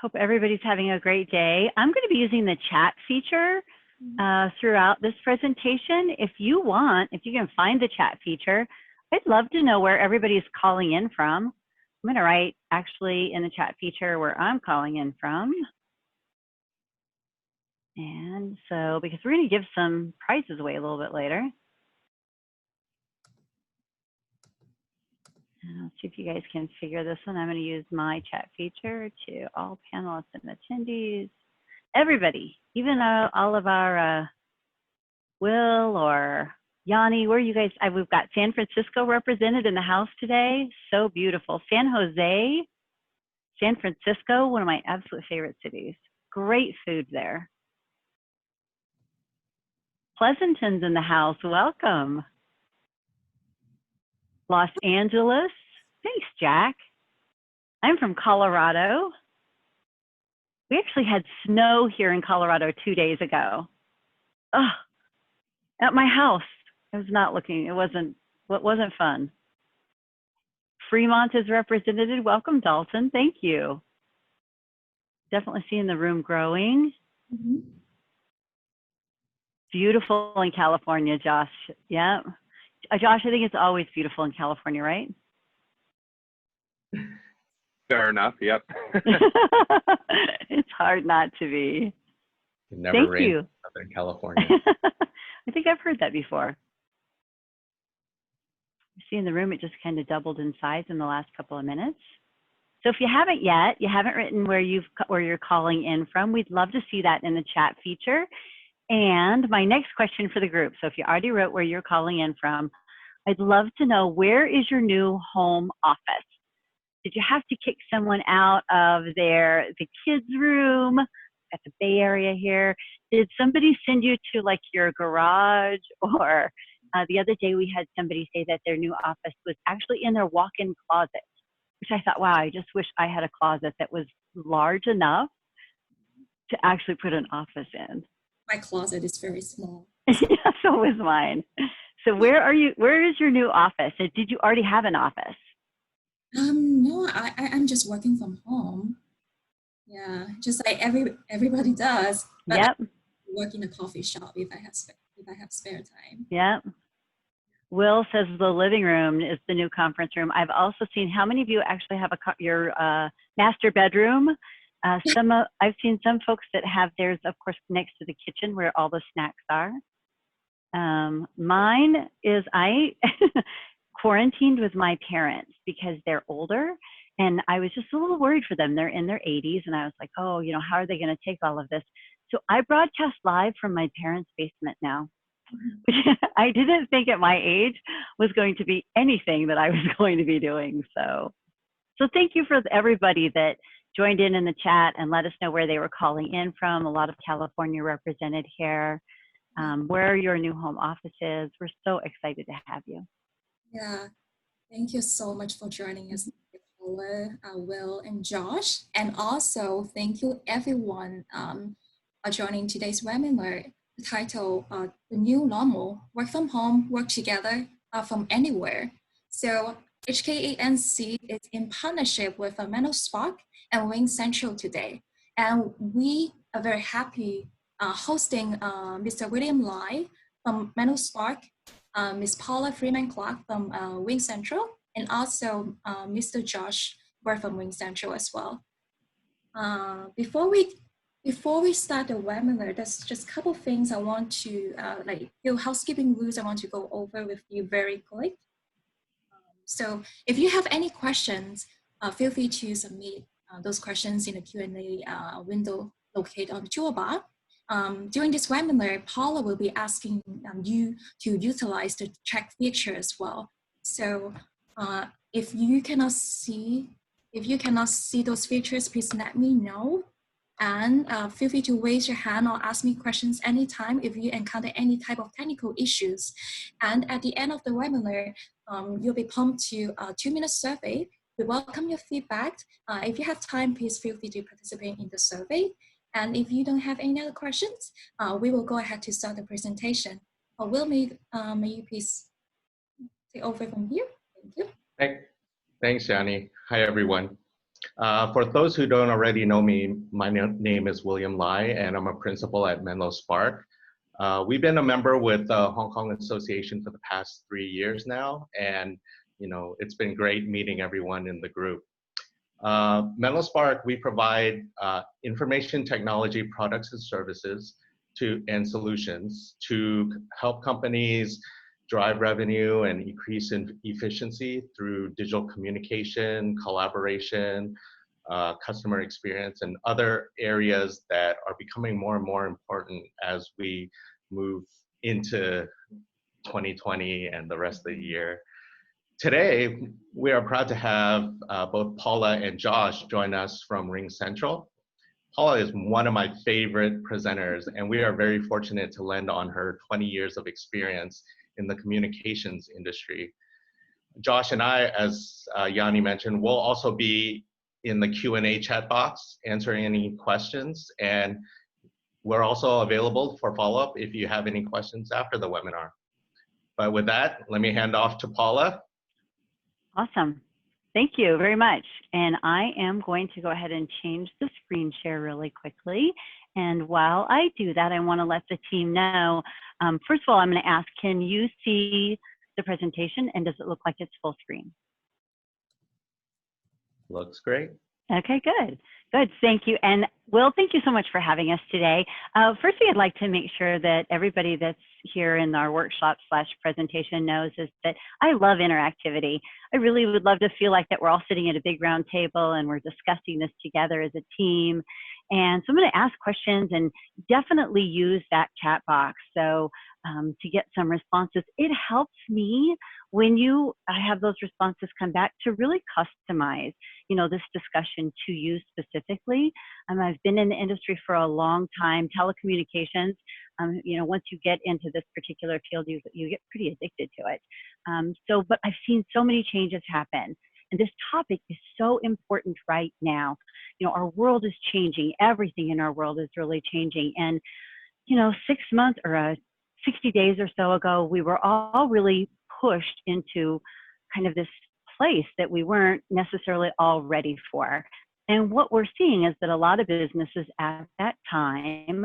Hope everybody's having a great day. I'm going to be using the chat feature throughout this presentation. If you can find the chat feature, I'd love to know where everybody's calling in from. I'm going to write actually in the chat feature where I'm calling in from. And so, because we're going to give some prizes away a little bit later. And let's see if you guys can figure this one. I'm going to use my chat feature to all panelists and attendees. Everybody, even all of our Will or Yanni, where are you guys? We've got San Francisco represented in the house today. So beautiful. San Jose, San Francisco, one of my absolute favorite cities. Great food there. Pleasanton's in the house. Welcome. Los Angeles. Thanks, Jack. I'm from Colorado. We actually had snow here in Colorado 2 days ago. Oh, at my house. I was not looking. It wasn't fun. Fremont is represented. Welcome, Dalton. Thank you. Definitely seeing the room growing. Mm-hmm. Beautiful in California, Josh. Yeah. Josh, I think it's always beautiful in California, right? Fair enough, yep. It's hard not to be. It never rains in California. I think I've heard that before. You see in the room, it just kind of doubled in size in the last couple of minutes. So if you haven't yet, you haven't written where you're calling in from, we'd love to see that in the chat feature. And my next question for the group, so if you already wrote where you're calling in from, I'd love to know, where is your new home office? Did you have to kick someone out of the kids' room at the Bay Area here? Did somebody send you to like your garage? Or the other day we had somebody say that their new office was actually in their walk-in closet, which I thought, wow, I just wish I had a closet that was large enough to actually put an office in. My closet is very small. Yeah, so was mine. So where is your new office? Did you already have an office? No, I'm just working from home. Yeah, just like everybody does. But yep. I work in a coffee shop if I have spare time. Yep. Will says the living room is the new conference room. I've also seen, how many of you actually have your master bedroom? I've seen some folks that have theirs, of course, next to the kitchen where all the snacks are. Mine is, I quarantined with my parents because they're older, and I was just a little worried for them. They're in their 80s, and I was like, oh, how are they going to take all of this? So I broadcast live from my parents' basement now, which I didn't think at my age was going to be anything that I was going to be doing. So thank you for everybody that joined in the chat and let us know where they were calling in from. A lot of California represented here. Where your new home office is. We're so excited to have you. Yeah, thank you so much for joining us, Paula, Will, and Josh. And also, thank you everyone for joining today's webinar, the title, The New Normal, Work from Home, Work Together from Anywhere. So HKANC is in partnership with Menlo Spark and RingCentral today. And we are very happy hosting Mr. William Lai from Menlo Spark, Ms. Paula Freeman-Clark from RingCentral, and also Mr. Josh Byrd from RingCentral as well. Before we start the webinar, there's just a couple of things I want to, housekeeping rules I want to go over with you very quick. So if you have any questions, feel free to submit those questions in the Q&A window located on the toolbar. During this webinar, Paula will be asking you to utilize the chat feature as well. So if you cannot see those features, please let me know. And feel free to raise your hand or ask me questions anytime if you encounter any type of technical issues. And at the end of the webinar, you'll be prompted to a 2-minute survey. We welcome your feedback. If you have time, please feel free to participate in the survey. And if you don't have any other questions, we will go ahead to start the presentation. Will, may you please take over from here? Thank you. Thanks, Yanni. Hi, everyone. For those who don't already know me, my name is William Lai, and I'm a principal at Menlo Spark. We've been a member with the Hong Kong Association for the past 3 years now, and it's been great meeting everyone in the group. Menlo Spark, we provide information technology products and services and solutions to help companies drive revenue and increase in efficiency through digital communication, collaboration, customer experience, and other areas that are becoming more and more important as we move into 2020 and the rest of the year. Today, we are proud to have both Paula and Josh join us from RingCentral. Paula is one of my favorite presenters, and we are very fortunate to lend on her 20 years of experience in the communications industry. Josh and I, as Yanni mentioned, will also be in the Q&A chat box answering any questions, and we're also available for follow-up if you have any questions after the webinar. But with that, let me hand off to Paula. Awesome. Thank you very much. And I am going to go ahead and change the screen share really quickly. And while I do that, I want to let the team know, first of all, I'm going to ask, can you see the presentation, and does it look like it's full screen? Looks great. Okay, good. Good, thank you. And Will, thank you so much for having us today. Firstly, I'd like to make sure that everybody that's here in our workshop/presentation knows is that I love interactivity. I really would love to feel like that we're all sitting at a big round table and we're discussing this together as a team. And so I'm going to ask questions and definitely use that chat box. So to get some responses, it helps me when I have those responses come back to really customize, this discussion to you specifically. I've been in the industry for a long time, telecommunications. Once you get into this particular field, you get pretty addicted to it. But I've seen so many changes happen. And this topic is so important right now. Our world is changing. Everything in our world is really changing. And, 6 months or 60 days or so ago, we were all really pushed into kind of this place that we weren't necessarily all ready for. And what we're seeing is that a lot of businesses at that time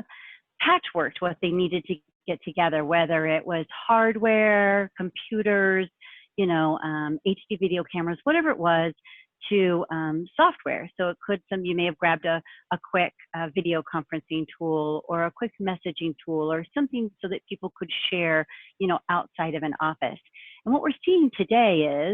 patchworked what they needed to get together, whether it was hardware, computers, HD video cameras, whatever it was, to software. So it could, you may have grabbed a quick video conferencing tool or a quick messaging tool or something so that people could share, outside of an office. And what we're seeing today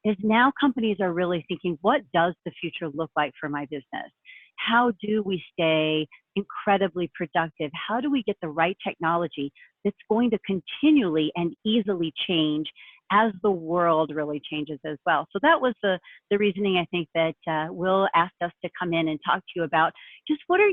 is now companies are really thinking, what does the future look like for my business? How do we stay incredibly productive? How do we get the right technology that's going to continually and easily change as the world really changes as well? So that was the reasoning, I think, that Will asked us to come in and talk to you about just what are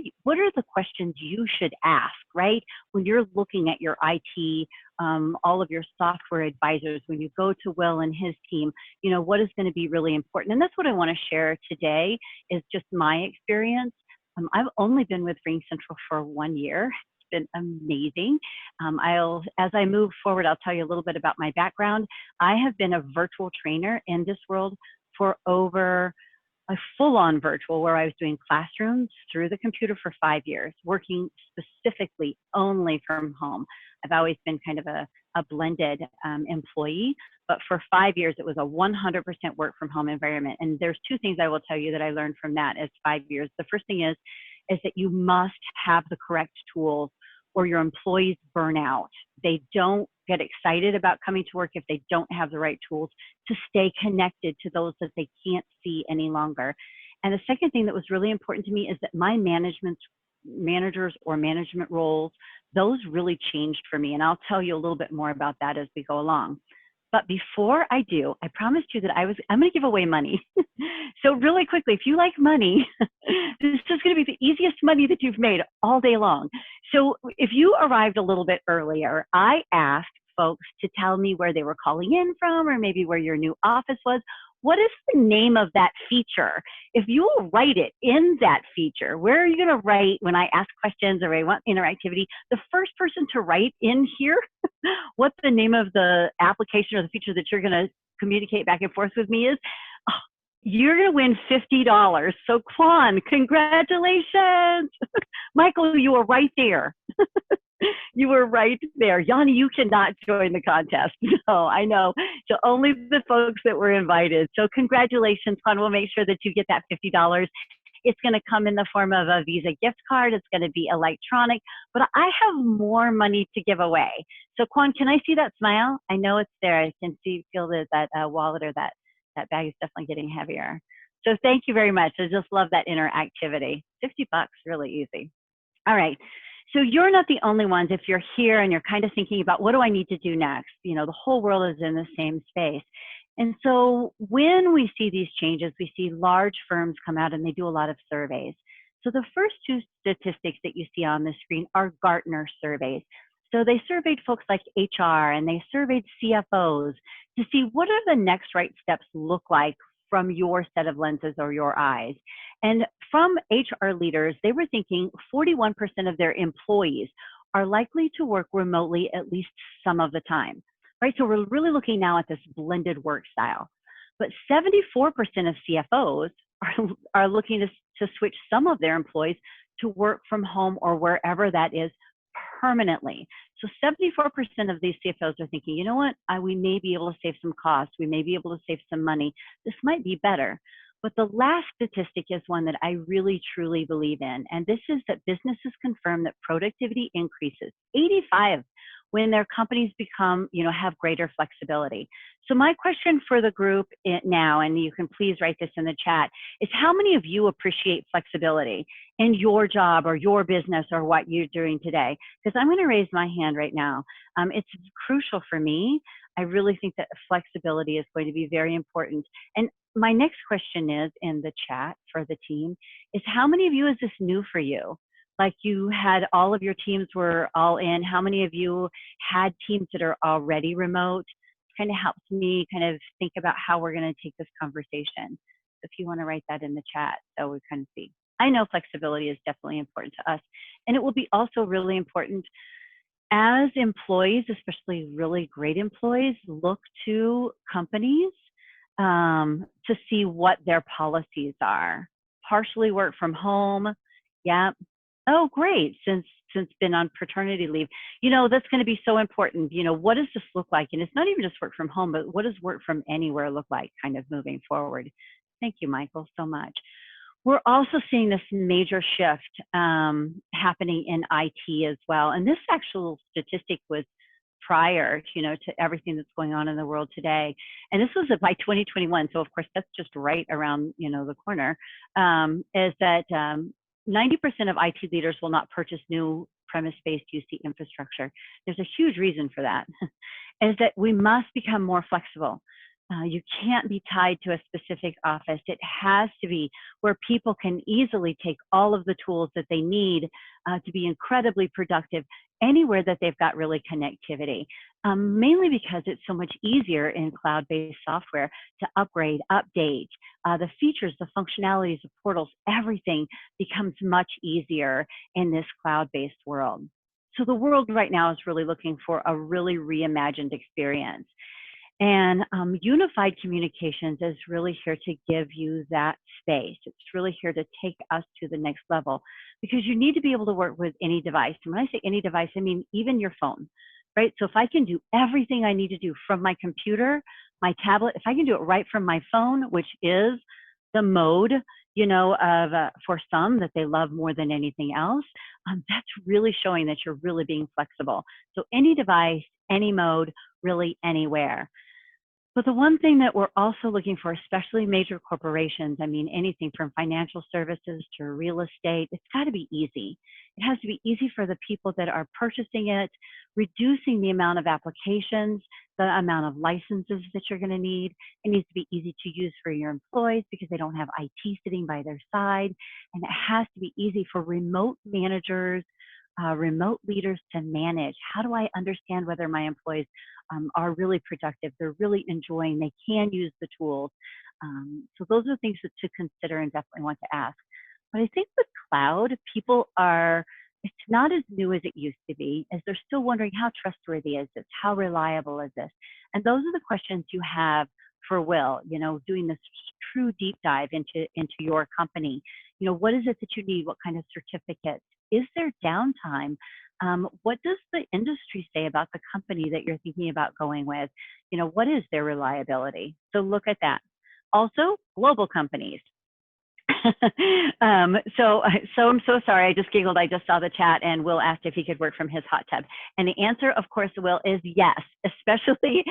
the questions you should ask, right? When you're looking at your IT, all of your software advisors, when you go to Will and his team, what is going to be really important? And that's what I want to share today is just my experience. I've only been with RingCentral for 1 year. Been amazing. As I move forward, I'll tell you a little bit about my background. I have been a virtual trainer in this world for over a full-on virtual, where I was doing classrooms through the computer for 5 years, working specifically only from home. I've always been kind of a blended employee, but for 5 years, it was a 100% work from home environment. And there's 2 things I will tell you that I learned from that as 5 years. The first thing is that you must have the correct tools or your employees burn out. They don't get excited about coming to work if they don't have the right tools to stay connected to those that they can't see any longer. And the second thing that was really important to me is that my managers or management roles, those really changed for me. And I'll tell you a little bit more about that as we go along. But before I do, I promised you that I'm going to give away money. So really quickly, if you like money, this is going to be the easiest money that you've made all day long. So if you arrived a little bit earlier, I asked folks to tell me where they were calling in from, or maybe where your new office was. What is the name of that feature? If you will write it in that feature, where are you going to write when I ask questions or I want interactivity? The first person to write in here what the name of the application or the feature that you're going to communicate back and forth with me is, you're going to win $50. So Quan, congratulations. Michael, you were right there. You were right there. Yanni, you cannot join the contest. No, I know. So only the folks that were invited. So congratulations, Quan. We'll make sure that you get that $50. It's going to come in the form of a Visa gift card. It's going to be electronic, but I have more money to give away. So Quan, can I see that smile? I know it's there. I can feel that wallet or that bag is definitely getting heavier. So thank you very much. I just love that interactivity. $50, really easy. All right. So you're not the only ones. If you're here and you're kind of thinking about what do I need to do next? You know, the whole world is in the same space. And so when we see these changes, we see large firms come out and they do a lot of surveys. So the first two statistics that you see on the screen are Gartner surveys. So they surveyed folks like HR and they surveyed CFOs to see what are the next right steps look like from your set of lenses or your eyes. And from HR leaders, they were thinking 41% of their employees are likely to work remotely at least some of the time, right? So we're really looking now at this blended work style. But 74% of CFOs are looking to switch some of their employees to work from home or wherever that is permanently. So 74% of these CFOs are thinking, you know what, we may be able to save some costs. We may be able to save some money. This might be better. But the last statistic is one that I really, truly believe in. And this is that businesses confirm that productivity increases 85 when their companies become, have greater flexibility. So my question for the group now, and you can please write this in the chat, is how many of you appreciate flexibility in your job or your business or what you're doing today? Because I'm going to raise my hand right now. It's crucial for me. I really think that flexibility is going to be very important. And my next question is in the chat for the team is how many of you is this new for you? Like you had all of your teams were all in. How many of you had teams that are already remote? It kind of helps me kind of think about how we're going to take this conversation. If you want to write that in the chat, so we kind of see. I know flexibility is definitely important to us. And it will be also really important as employees, especially really great employees, look to companies to see what their policies are. Partially work from home. Yeah. Oh, great. Since been on paternity leave, that's going to be so important. What does this look like? And it's not even just work from home, but what does work from anywhere look like kind of moving forward? Thank you, Michael, so much. We're also seeing this major shift happening in IT as well. And this actual statistic was prior, to everything that's going on in the world today. And this was by 2021. So of course, that's just right around, the corner, is that 90% of IT leaders will not purchase new premise-based UC infrastructure. There's a huge reason for that, is that we must become more flexible. You can't be tied to a specific office. It has to be where people can easily take all of the tools that they need to be incredibly productive anywhere that they've got really connectivity, mainly because it's so much easier in cloud-based software to upgrade, update, the features, the functionalities, the portals, everything becomes much easier in this cloud-based world. So the world right now is really looking for a really reimagined experience. And unified communications is really here to give you that space. It's really here to take us to the next level because you need to be able to work with any device. And when I say any device, I mean even your phone, right? So if I can do everything I need to do from my computer, my tablet, if I can do it right from my phone, which is the mode, of for some that they love more than anything else, that's really showing that you're really being flexible. So any device, any mode, really anywhere. But the one thing that we're also looking for, especially major corporations, I mean, anything from financial services to real estate, it's got to be easy. It has to be easy for the people that are purchasing it, reducing the amount of applications, the amount of licenses that you're going to need. It needs to be easy to use for your employees because they don't have IT sitting by their side. And it has to be easy for remote managers, remote leaders to manage. How do I understand whether my employees are really productive, they're really enjoying, they can use the tools? So those are things to consider and definitely want to ask. But I think with cloud, people it's not as new as it used to be, as they're still wondering how trustworthy is this? How reliable is this? And those are the questions you have for Will, doing this true deep dive into your company. What is it that you need? What kind of certificates? Is there downtime? What does the industry say about the company that you're thinking about going with? What is their reliability? So look at that. Also, global companies. So I'm so sorry. I just giggled. I just saw the chat, and Will asked if he could work from his hot tub. And the answer, of course, Will, is yes, especially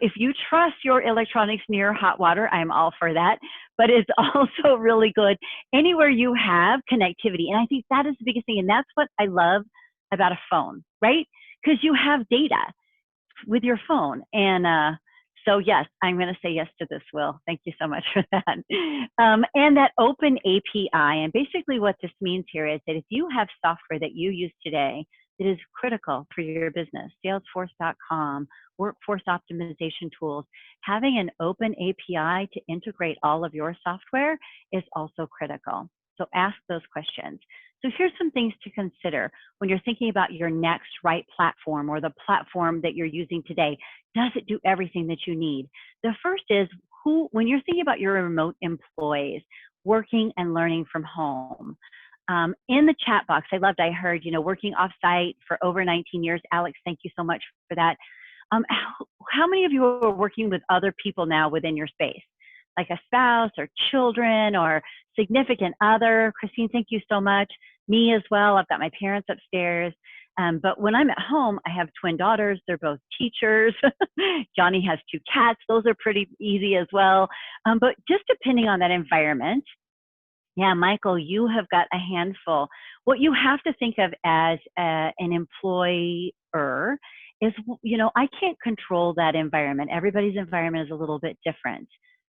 if you trust your electronics near hot water. I'm all for that. But it's also really good anywhere you have connectivity. And I think that is the biggest thing. And that's what I love about a phone, right? Because you have data with your phone. And so yes, I'm going to say yes to this, Will. Thank you so much for that. And that open API. And basically what this means here is that if you have software that you use today that is critical for your business, Salesforce.com, workforce optimization tools, having an open API to integrate all of your software is also critical. So ask those questions. So here's some things to consider when you're thinking about your next right platform or the platform that you're using today. Does it do everything that you need? The first is when you're thinking about your remote employees working and learning from home. In the chat box, I heard, working offsite for over 19 years. Alex, thank you so much for that. How many of you are working with other people now within your space? Like a spouse or children or significant other? Christine, thank you so much. Me as well. I've got my parents upstairs. But when I'm at home, I have twin daughters. They're both teachers. Johnny has 2 cats. Those are pretty easy as well. But just depending on that environment. Yeah, Michael, you have got a handful. What you have to think of as an employer is, I can't control that environment. Everybody's environment is a little bit different,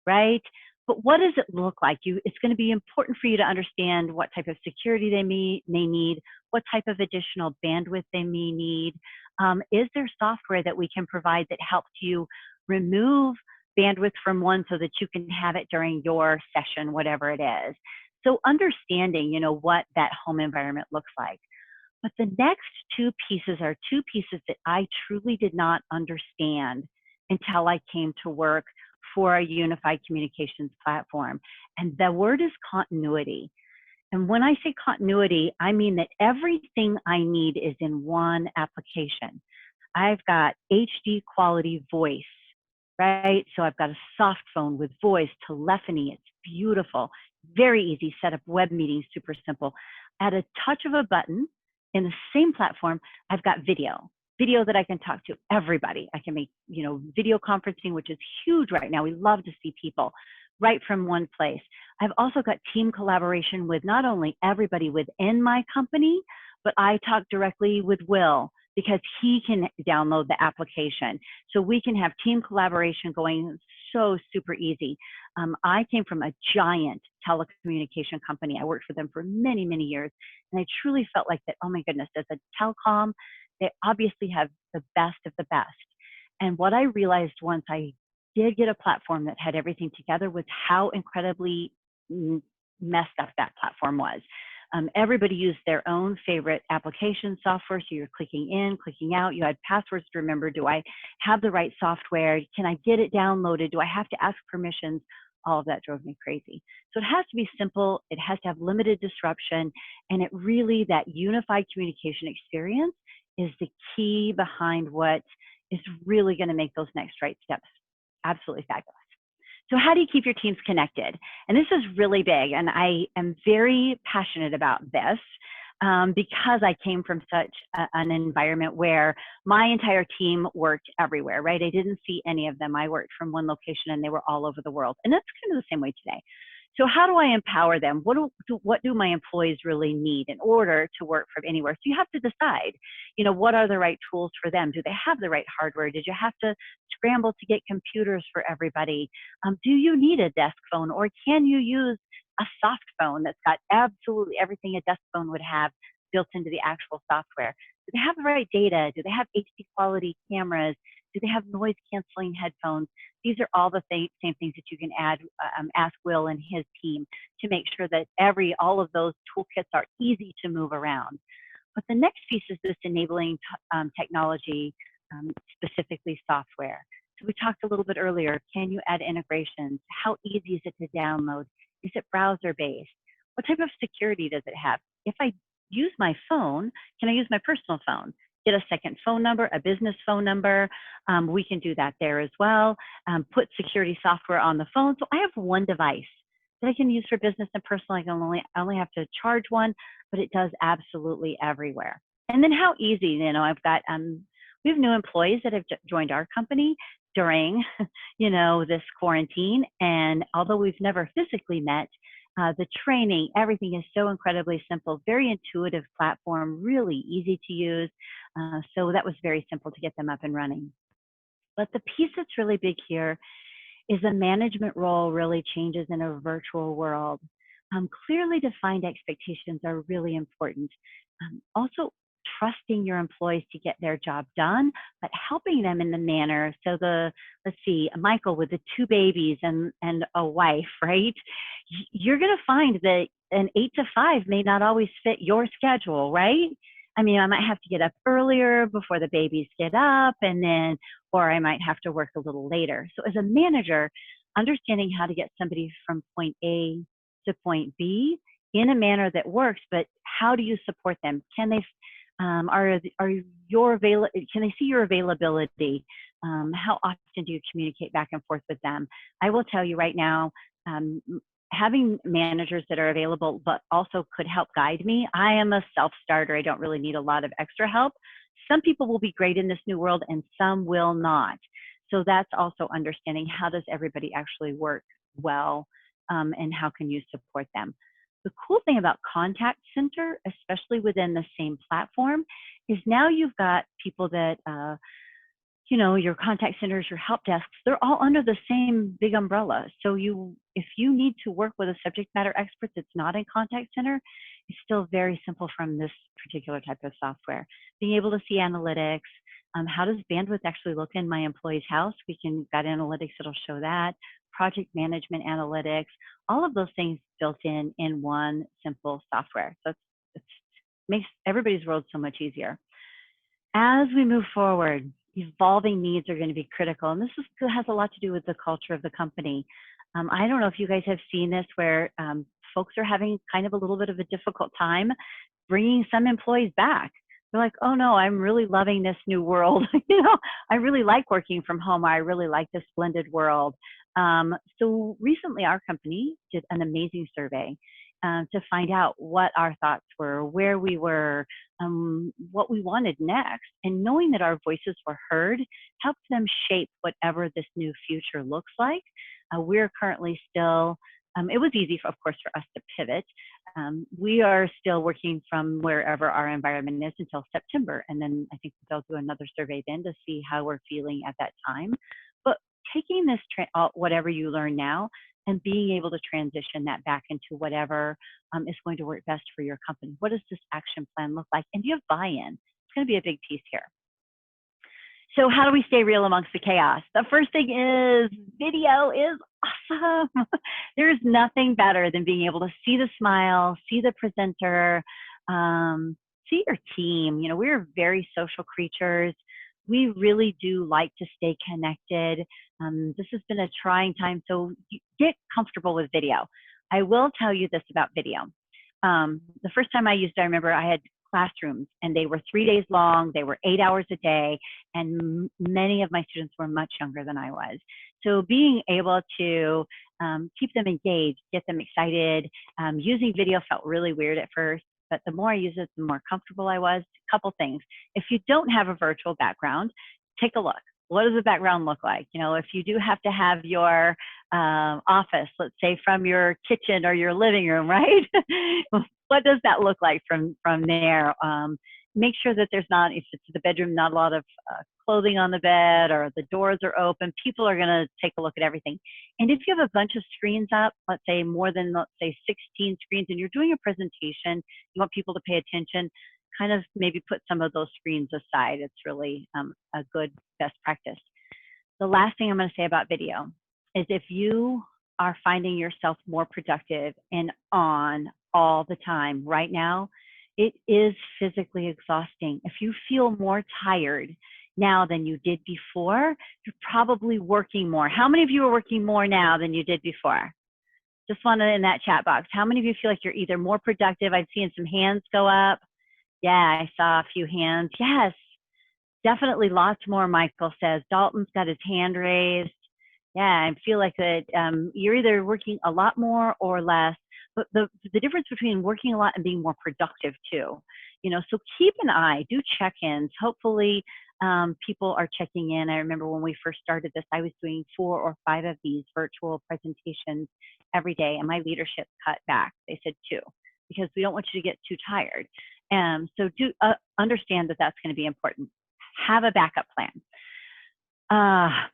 right? But what does it look like? It's going to be important for you to understand what type of security they may need, what type of additional bandwidth they may need. Is there software that we can provide that helps you remove bandwidth from one so that you can have it during your session, whatever it is? So understanding, what that home environment looks like. But the next 2 pieces are 2 pieces that I truly did not understand until I came to work for a unified communications platform. And the word is continuity. And when I say continuity, I mean that everything I need is in one application. I've got HD quality voice, right? So I've got a soft phone with voice, telephony. It's beautiful, very easy. Set up web meetings, super simple. At a touch of a button in the same platform, I've got video that I can talk to everybody. I can make, video conferencing, which is huge right now. We love to see people right from one place. I've also got team collaboration with not only everybody within my company, but I talk directly with Will because he can download the application. So we can have team collaboration going so super easy. I came from a giant telecommunication company. I worked for them for many, many years. And I truly felt like that, oh my goodness, as a telecom, they obviously have the best of the best. And what I realized once I did get a platform that had everything together was how incredibly messed up that platform was. Everybody used their own favorite application software. So you're clicking in, clicking out. You had passwords to remember. Do I have the right software? Can I get it downloaded? Do I have to ask permissions? All of that drove me crazy. So it has to be simple. It has to have limited disruption. And it really, that unified communication experience is the key behind what is really going to make those next right steps absolutely fabulous. So how do you keep your teams connected? And this is really big, and I am very passionate about this because I came from such an environment where my entire team worked everywhere, right? I didn't see any of them. I worked from one location and they were all over the world. And that's kind of the same way today. So how do I empower them? What do my employees really need in order to work from anywhere? So you have to decide, what are the right tools for them? Do they have the right hardware? Did you have to scramble to get computers for everybody? Do you need a desk phone, or can you use a soft phone that's got absolutely everything a desk phone would have built into the actual software? Do they have the right data? Do they have HD quality cameras? Do they have noise canceling headphones? These are all the same things that you can ask Will and his team to make sure that all of those toolkits are easy to move around. But the next piece is this enabling technology, specifically software. So we talked a little bit earlier, can you add integrations? How easy is it to download? Is it browser-based? What type of security does it have? If I use my phone, can I use my personal phone? Get a second phone number, a business phone number. We can do that there as well. Put security software on the phone. So I have one device that I can use for business and personal. I only have to charge one, but it does absolutely everywhere. And then how easy, you know, I've got, we have new employees that have joined our company during, you know, this quarantine. And although we've never physically met, the training, everything is so incredibly simple, very intuitive platform, really easy to use. So that was very simple to get them up and running. But the piece that's really big here is the management role really changes in a virtual world. Clearly defined expectations are really important. Also, trusting your employees to get their job done, but helping them in the manner. So let's see, Michael with the 2 babies and a wife, right? You're going to find that an 8 to 5 may not always fit your schedule, right? I mean, I might have to get up earlier before the babies get up, and then, or I might have to work a little later. So as a manager, understanding how to get somebody from point A to point B in a manner that works, but how do you support them? Can they, can they see your availability? How often do you communicate back and forth with them? I will tell you right now, having managers that are available, but also could help guide me. I am a self-starter. I don't really need a lot of extra help. Some people will be great in this new world and some will not. So that's also understanding how does everybody actually work well, and how can you support them. The cool thing about Contact Center, especially within the same platform, is now you've got people that, you know, your contact centers, your help desks, they're all under the same big umbrella. So if you need to work with a subject matter expert that's not in Contact Center, it's still very simple from this particular type of software. Being able to see analytics, how does bandwidth actually look in my employee's house? We've got analytics that'll show that. Project management analytics, all of those things built in one simple software. So it makes everybody's world so much easier. As we move forward, evolving needs are going to be critical. And this has a lot to do with the culture of the company. I don't know if you guys have seen this where folks are having kind of a little bit of a difficult time bringing some employees back. They're like, oh no, I'm really loving this new world. You know, I really like working from home. I really like this blended world. So recently our company did an amazing survey to find out what our thoughts were, where we were, what we wanted next. And knowing that our voices were heard helped them shape whatever this new future looks like. We're currently still, it was easy, of course, for us to pivot. We are still working from wherever our environment is until September. And then I think they'll do another survey then to see how we're feeling at that time. But taking this, whatever you learn now, and being able to transition that back into whatever is going to work best for your company. What does this action plan look like? And do you have buy-in? It's going to be a big piece here. So how do we stay real amongst the chaos? The first thing is video is awesome. There's nothing better than being able to see the smile, see the presenter, see your team. You know, we're very social creatures. We really do like to stay connected. This has been a trying time, so get comfortable with video. I will tell you this about video. The first time I used it, I remember I had classrooms and they were 3 days long, they were 8 hours a day, and many of my students were much younger than I was. So being able to keep them engaged, get them excited, using video felt really weird at first, but the more I used it, the more comfortable I was. A couple things. If you don't have a virtual background, take a look. What does the background look like? You know, if you do have to have your office, let's say from your kitchen or your living room, right? What does that look like from there? Make sure that there's not, if it's the bedroom, not a lot of clothing on the bed or the doors are open. People are going to take a look at everything. And if you have a bunch of screens up, let's say more than, let's say 16 screens, and you're doing a presentation, you want people to pay attention, kind of maybe put some of those screens aside. It's really a good best practice. The last thing I'm going to say about video is if you are finding yourself more productive and on all the time right now, it is physically exhausting. If you feel more tired, now than you did before, you're probably working more. How many of you are working more now than you did before? Just want to in that chat box. How many of you feel like you're either more productive? I've seen some hands go up. Yeah, I saw a few hands. Yes, definitely lots more, Michael says. Dalton's got his hand raised. Yeah, I feel like that you're either working a lot more or less, but the difference between working a lot and being more productive too. You know, so keep an eye, do check-ins. Hopefully people are checking in. I remember when we first started this, I was doing 4 or 5 of these virtual presentations every day, and my leadership cut back. They said 2, because we don't want you to get too tired. So do understand that that's going to be important. Have a backup plan.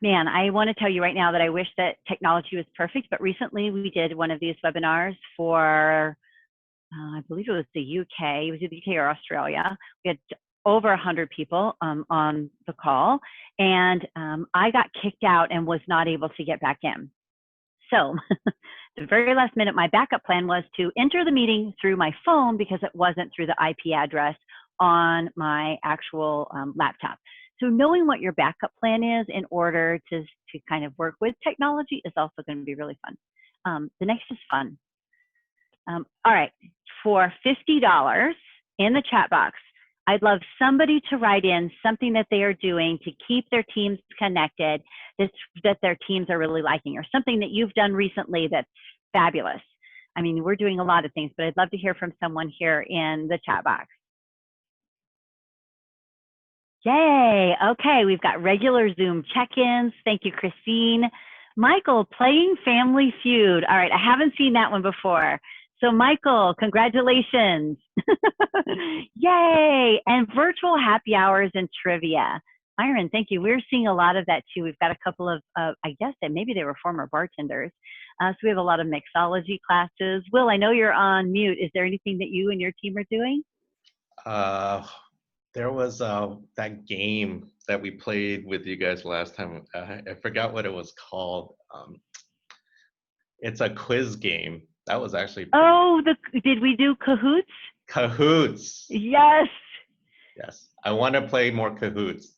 Man, I want to tell you right now that I wish that technology was perfect, but recently we did one of these webinars for, I believe it was the UK, it was either UK or Australia. We had over 100 people on the call, and I got kicked out and was not able to get back in. So the very last minute, my backup plan was to enter the meeting through my phone because it wasn't through the IP address on my actual laptop. So knowing what your backup plan is in order to kind of work with technology is also going to be really fun. The next is fun. All right, for $50 in the chat box, I'd love somebody to write in something that they are doing to keep their teams connected, that their teams are really liking, or something that you've done recently that's fabulous. I mean, we're doing a lot of things, but I'd love to hear from someone here in the chat box. Yay, okay, we've got regular Zoom check-ins. Thank you, Christine. Michael, playing Family Feud. All right, I haven't seen that one before. So Michael, congratulations. Yay, and virtual happy hours and trivia. Myron, thank you. We're seeing a lot of that too. We've got a couple of, I guess that maybe they were former bartenders. So we have a lot of mixology classes. Will, I know you're on mute. Is there anything that you and your team are doing? There was that game that we played with you guys last time. I forgot what it was called. It's a quiz game. That was actually did we do Cahoots? Cahoots. Yes. Yes, I want to play more Cahoots.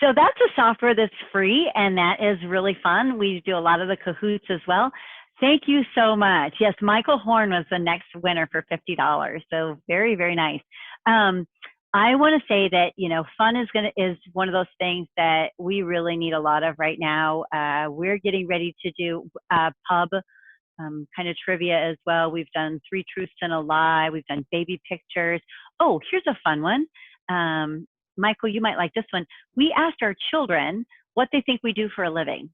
So that's a software that's free, and that is really fun. We do a lot of the Cahoots as well. Thank you so much. Yes, Michael Horn was the next winner for $50. So very, very nice. I want to say that, you know, fun is one of those things that we really need a lot of right now. We're getting ready to do pub kind of trivia as well. We've done 3 truths and a lie. We've done baby pictures. Oh, here's a fun one. Michael, you might like this one. We asked our children what they think we do for a living,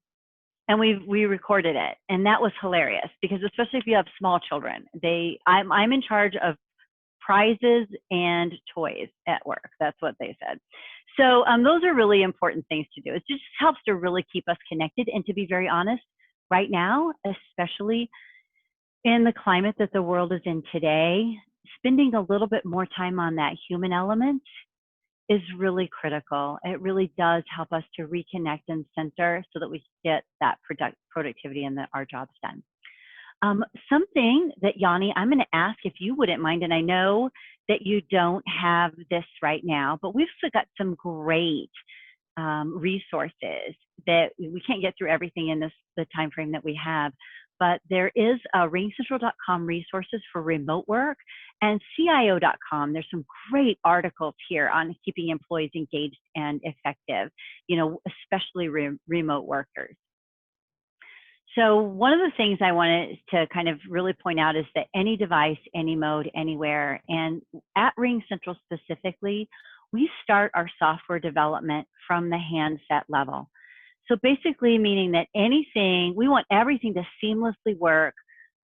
and we recorded it, and that was hilarious because especially if you have small children, I'm in charge of prizes and toys at work. That's what they said. So those are really important things to do. It just helps to really keep us connected. And to be very honest, right now, especially in the climate that the world is in today, spending a little bit more time on that human element is really critical. It really does help us to reconnect and center so that we get that productivity and our jobs done. Something that, Yanni, I'm going to ask if you wouldn't mind, and I know that you don't have this right now, but we've got some great resources that we can't get through everything in the time frame that we have, but there is ringcentral.com resources for remote work, and CIO.com. There's some great articles here on keeping employees engaged and effective, you know, especially remote workers. So one of the things I wanted to kind of really point out is that any device, any mode, anywhere, and at RingCentral specifically, we start our software development from the handset level. So basically meaning that we want everything to seamlessly work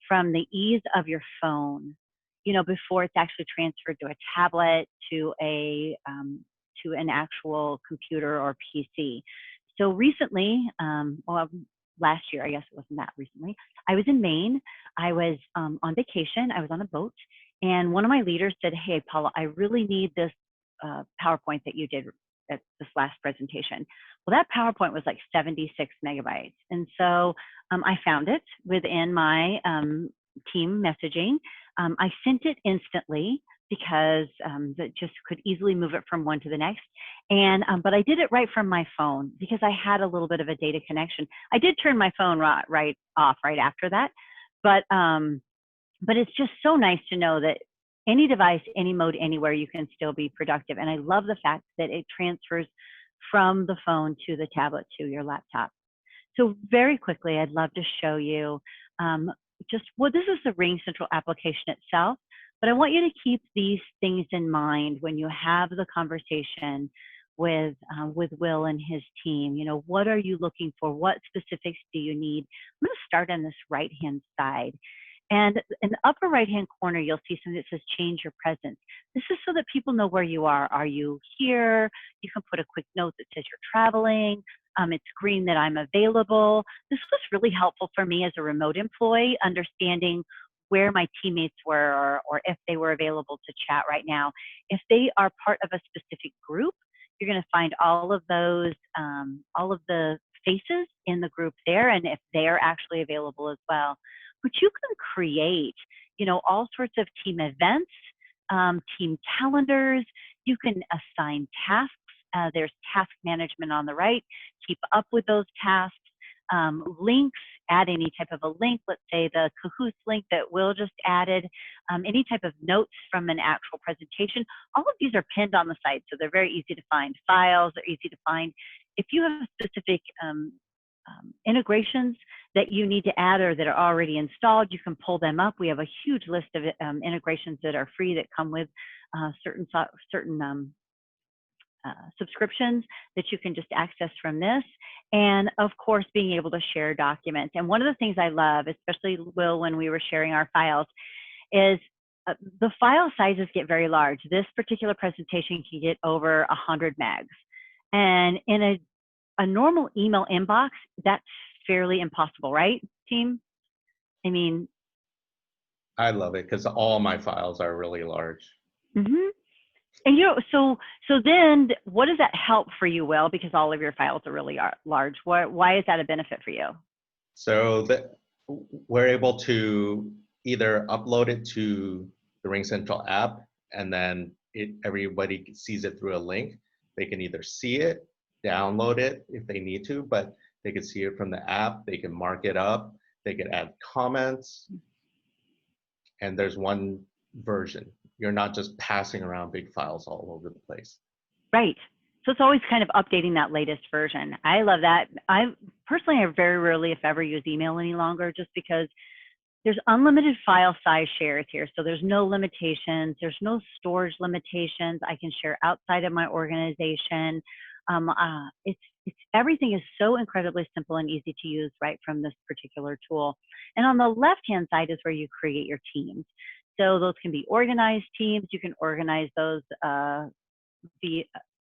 from the ease of your phone, you know, before it's actually transferred to a tablet, to an actual computer or PC. So recently, last year, I guess it wasn't that recently, I was in Maine. I was on vacation. I was on a boat, and one of my leaders said, "Hey, Paula, I really need this PowerPoint that you did at this last presentation." Well, that PowerPoint was like 76 megabytes. And so I found it within my team messaging. I sent it instantly because that just could easily move it from one to the next. And but I did it right from my phone because I had a little bit of a data connection. I did turn my phone right off right after that, but it's just so nice to know that any device, any mode, anywhere, you can still be productive. And I love the fact that it transfers from the phone to the tablet to your laptop. So very quickly, I'd love to show you this is the RingCentral application itself, but I want you to keep these things in mind when you have the conversation with Will and his team. You know, what are you looking for? What specifics do you need? I'm going to start on this right-hand side. And in the upper right-hand corner, you'll see something that says change your presence. This is so that people know where you are. Are you here? You can put a quick note that says you're traveling. It's green that I'm available. This was really helpful for me as a remote employee, understanding where my teammates were or if they were available to chat right now. If they are part of a specific group, you're going to find all of those, all of the faces in the group there, and if they are actually available as well. But you can create, you know, all sorts of team events, team calendars. You can assign tasks. There's task management on the right. Keep up with those tasks. Links, add any type of a link. Let's say the Cahoots link that Will just added. Any type of notes from an actual presentation. All of these are pinned on the site, so they're very easy to find. Files are easy to find. If you have specific integrations that you need to add or that are already installed, you can pull them up. We have a huge list of integrations that are free that come with certain subscriptions that you can just access from this. And of course, being able to share documents. And one of the things I love, especially Will, when we were sharing our files, is the file sizes get very large. This particular presentation can get over 100 megs. And in a normal email inbox, that's fairly impossible, right, team? I mean, I love it because all my files are really large. Mm-hmm. And you know, so then what does that help for you, Will? Because all of your files are really large. Why is that a benefit for you? So that we're able to either upload it to the RingCentral app, and then everybody sees it through a link. They can either see it, download it if they need to, but they can see it from the app. They can mark it up. They can add comments. And there's one version. You're not just passing around big files all over the place. Right. So it's always kind of updating that latest version. I love that. I very rarely, if ever, use email any longer, just because there's unlimited file size shares here. So there's no limitations. There's no storage limitations. I can share outside of my organization. Everything is so incredibly simple and easy to use right from this particular tool. And on the left-hand side is where you create your teams. So those can be organized teams. You can organize those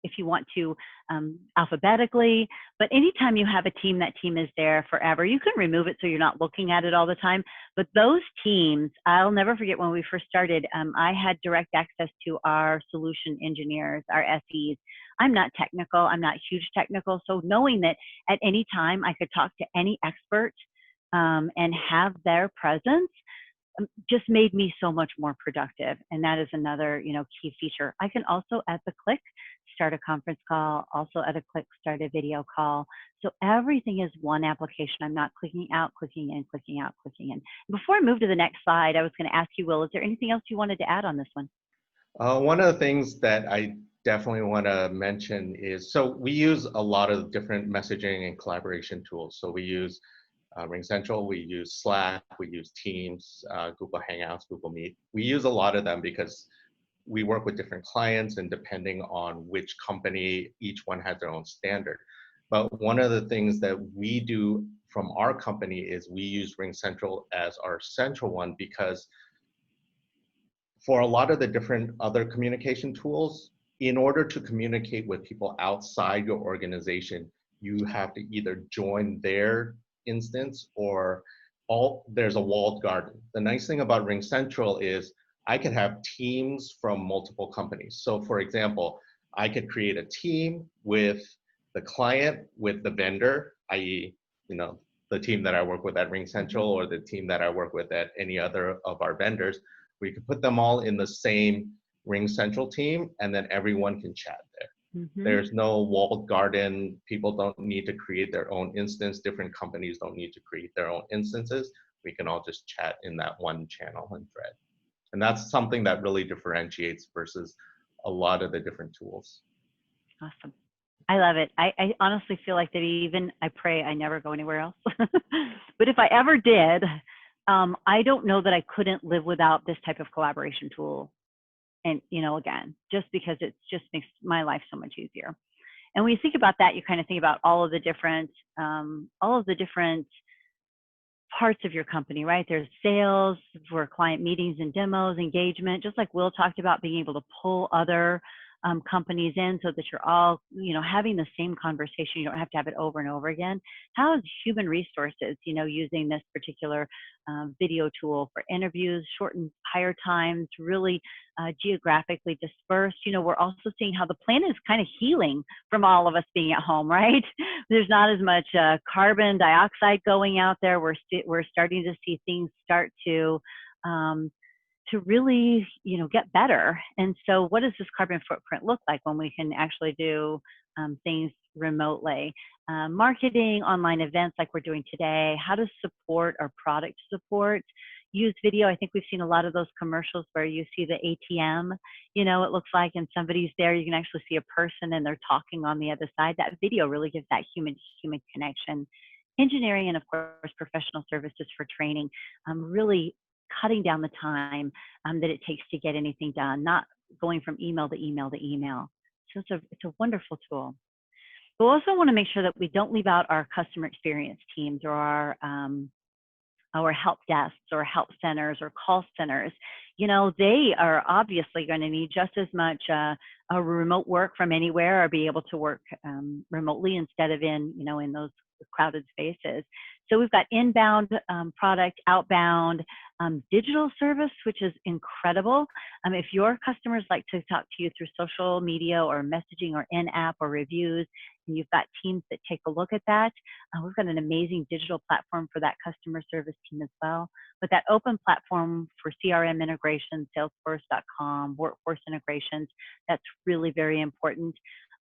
if you want to alphabetically. But anytime you have a team, that team is there forever. You can remove it so you're not looking at it all the time. But those teams, I'll never forget when we first started, I had direct access to our solution engineers, our SEs. I'm not technical. I'm not huge technical. So knowing that at any time I could talk to any expert and have their presence just made me so much more productive. And that is another, key feature. I can also, at the click, start a conference call, also at a click, start a video call. So everything is one application. I'm not clicking out, clicking in, clicking out, clicking in. Before I move to the next slide, I was going to ask you, Will, is there anything else you wanted to add on this one? One of the things that I definitely want to mention is, so we use a lot of different messaging and collaboration tools. So we use RingCentral, we use Slack, we use Teams, Google Hangouts, Google Meet. We use a lot of them because we work with different clients, and depending on which company, each one has their own standard. But one of the things that we do from our company is we use RingCentral as our central one, because for a lot of the different other communication tools, in order to communicate with people outside your organization, you have to either join their instance or there's a walled garden. The nice thing about RingCentral is I could have teams from multiple companies. So for example, I could create a team with the client, with the vendor, i.e., the team that I work with at RingCentral or the team that I work with at any other of our vendors. We could put them all in the same RingCentral team, and then everyone can chat there. Mhm. There's no walled garden. People don't need to create their own instance. Different companies don't need to create their own instances. We can all just chat in that one channel and thread. And that's something that really differentiates versus a lot of the different tools. Awesome. I love it. I honestly feel like that I pray I never go anywhere else. But if I ever did, I don't know that I couldn't live without this type of collaboration tool. And, again, just because it just makes my life so much easier. And when you think about that, you kind of think about all of the different parts of your company, right? There's sales for client meetings and demos, engagement, just like Will talked about, being able to pull other companies in so that you're all, having the same conversation. You don't have to have it over and over again. How is human resources, using this particular video tool for interviews, shortened hire times, really geographically dispersed? We're also seeing how the planet is kind of healing from all of us being at home, right? There's not as much carbon dioxide going out there. We're starting to see things start to really, get better. And so what does this carbon footprint look like when we can actually do things remotely? Marketing, online events like we're doing today, how to support our product support, use video. I think we've seen a lot of those commercials where you see the ATM, it looks like, and somebody's there. You can actually see a person and they're talking on the other side. That video really gives that human connection. Engineering and, of course, professional services for training, really cutting down the time that it takes to get anything done, not going from email to email to email. So it's a wonderful tool. But we also want to make sure that we don't leave out our customer experience teams or our help desks or help centers or call centers. They are obviously going to need just as much a remote work from anywhere, or be able to work remotely instead of in those crowded spaces. So we've got inbound product, outbound digital service, which is incredible. If your customers like to talk to you through social media or messaging or in-app or reviews, and you've got teams that take a look at that, we've got an amazing digital platform for that customer service team as well. But that open platform for CRM integration, Salesforce.com, workforce integrations, that's really very important.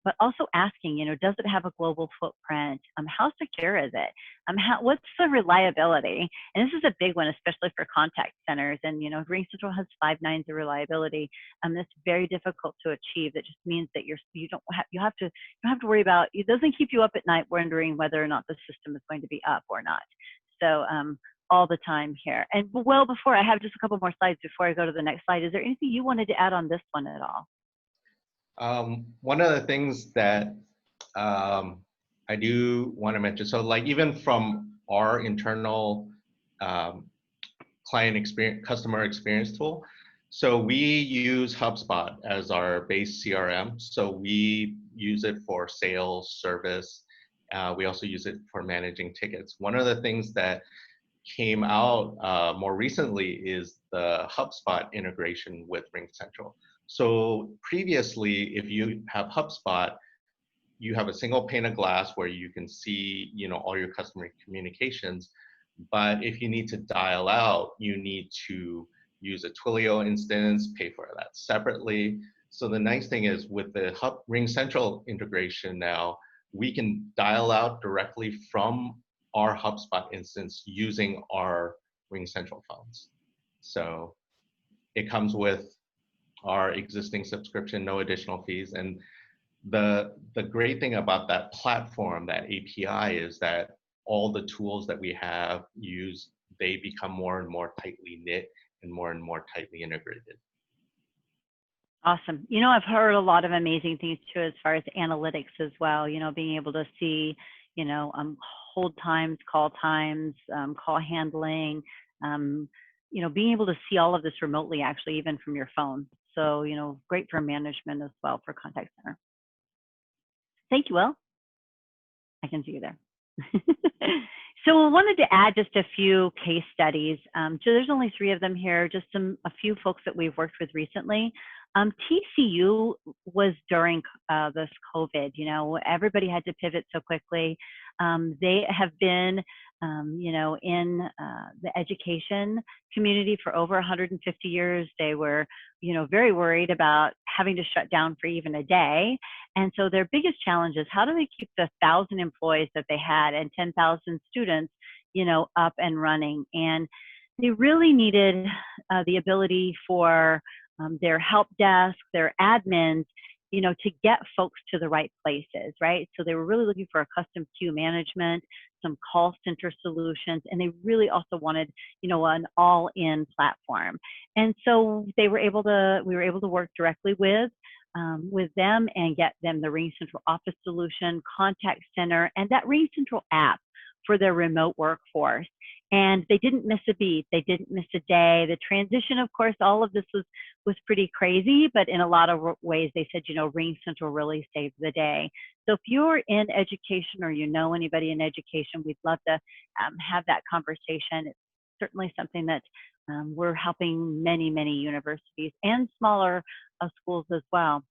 But also asking, does it have a global footprint? How secure is it? What's the reliability? And this is a big one, especially for contact centers. And, RingCentral has 5 nines of reliability. That's very difficult to achieve. That just means that you don't have to worry about, it doesn't keep you up at night wondering whether or not the system is going to be up or not. So all the time here. And well, before I have just a couple more slides before I go to the next slide, is there anything you wanted to add on this one at all? One of the things that I do want to mention, so like even from our internal client experience, customer experience tool, so we use HubSpot as our base CRM. So we use it for sales, service. We also use it for managing tickets. One of the things that came out more recently is the HubSpot integration with RingCentral. So previously, if you have HubSpot, you have a single pane of glass where you can see, all your customer communications. But if you need to dial out, you need to use a Twilio instance, pay for that separately. So the nice thing is with the RingCentral integration now, we can dial out directly from our HubSpot instance using our RingCentral phones. So it comes with our existing subscription, no additional fees. And the great thing about that platform, that API, is that all the tools that we have used, they become more and more tightly knit and more tightly integrated. Awesome. I've heard a lot of amazing things too, as far as analytics as well, being able to see, hold times, call handling, being able to see all of this remotely, actually, even from your phone. So, great for management as well for contact center. Thank you, Will. I can see you there. So I wanted to add just a few case studies. So there's only 3 of them here, just a few folks that we've worked with recently. TCU was during this COVID, everybody had to pivot so quickly. They have been, you know, in the education community for over 150 years. They were, you know, very worried about having to shut down for even a day. And so their biggest challenge is how do they keep the 1,000 employees that they had and 10,000 students, you know, up and running. And they really needed the ability for their help desk, their admins, you know, to get folks to the right places, right? So they were really looking for a custom queue management, some call center solutions, and they really also wanted, you know, an all-in platform. And so we were able to work directly with them and get them the RingCentral Office solution, contact center, and that RingCentral app for their remote workforce. And they didn't miss a beat. They didn't miss a day. The transition, of course, all of this was pretty crazy, but in a lot of ways, they said, you know, RingCentral really saved the day. So if you're in education or you know anybody in education, we'd love to have that conversation. It's certainly something that we're helping many, many universities and smaller schools as well.